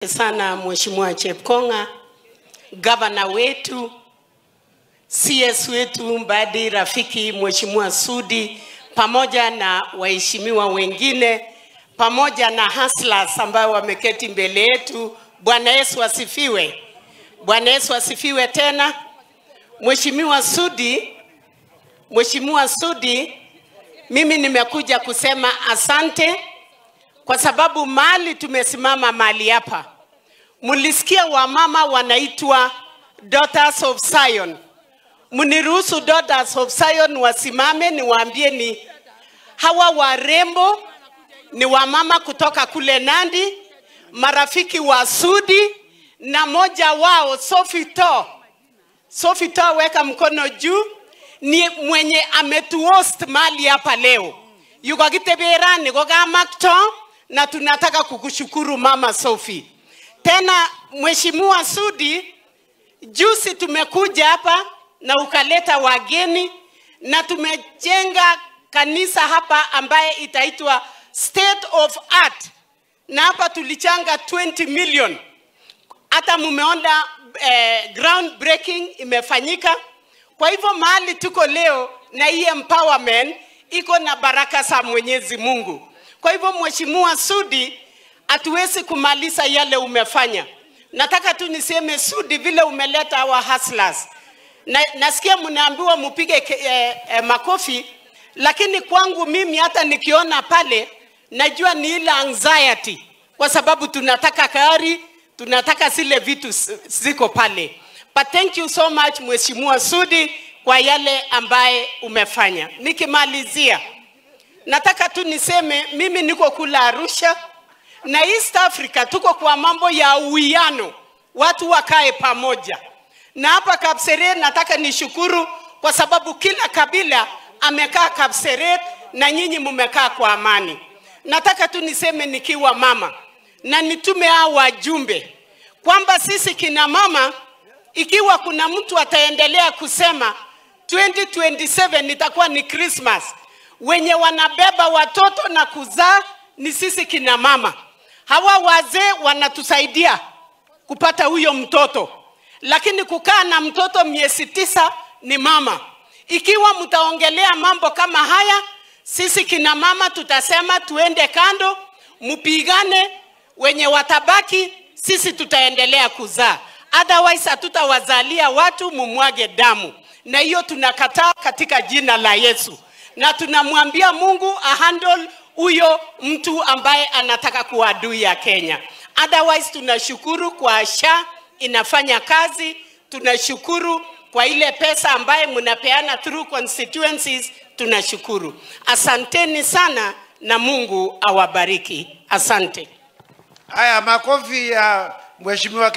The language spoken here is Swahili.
Sana Mheshimiwa Chepkonga, Gavana wetu, CS wetu Mbadi Rafiki, Mheshimiwa Sudi, pamoja na waheshimiwa wengine, pamoja na hustlers ambao wameketi mbele yetu. Bwana Yesu asifiwe. Bwana Yesu asifiwe tena. Mheshimiwa Sudi, mimi nimekuja kusema asante kwa sababu mali tumesimama mali hapa. Mulisikia wamama wanaitwa Daughters of Zion. Muniruhusu Daughters of Zion wasimame niwaambie ni hawa warembo ni wamama kutoka kule Nandi, marafiki wa Sudi, na moja wao Sophie To, weka mkono juu, ni mwenye ametuhost mali hapa leo. Yuko Kitebera, niko Gamakto, na tunataka kukushukuru Mama Sophie. Tena Mheshimiwa Sudi, juzi tumekuja hapa na ukaleta wageni na tumejenga kanisa hapa ambaye itaitwa State of Art, na hapa tulichanga 20 million. Hata mumeona ground breaking imefanyika. Kwa hivyo mahali tuko leo na hii empowerment iko na baraka za Mwenyezi Mungu. Kwa hivyo Mheshimiwa Sudi, hatuwezi kumaliza yale umefanya. Nataka tu niseme Sudi, vile umeleta our hustlers. Nasikia mnaambiwa mpige makofi, lakini kwangu mimi hata nikiona pale najua ni ile anxiety, kwa sababu tunataka gari, tunataka zile vitu ziko pale. But thank you so much Mheshimiwa Sudi kwa yale ambaye umefanya. Nikimalizia, nataka tu niseme mimi niko kula Arusha na East Africa, tuko kwa mambo ya uwiano, watu wakae pamoja. Na hapa Kapseret nataka nishukuru kwa sababu kila kabila amekaa Kapseret na nyinyi mumekaa kwa amani. Nataka tu niseme nikiwa mama na nitume hao wajumbe kwamba sisi kina mama, ikiwa kuna mtu ataendelea kusema 2027 itakuwa ni Christmas, wenye wanabeba watoto na kuzaa ni sisi kina mama. Hawa wazee wanatusaidia kupata huyo mtoto, lakini kukaa na mtoto miezi 9 ni mama. Ikiwa mtaongelea mambo kama haya, sisi kina mama tutasema tuende kando, mpigane, wenye watabaki sisi tutaendelea kuzaa. Otherwise hatutawazalia watu mumwage damu, na hiyo tunakataa katika jina la Yesu. Na tunamwambia Mungu ahandle huyo mtu ambaye anataka kuwa adui ya Kenya. Otherwise tunashukuru kwa SHA inafanya kazi, tunashukuru kwa ile pesa ambaye mnapeana through constituencies, tunashukuru. Asanteni sana na Mungu awabariki. Asante. Haya, makofi ya Mheshimiwa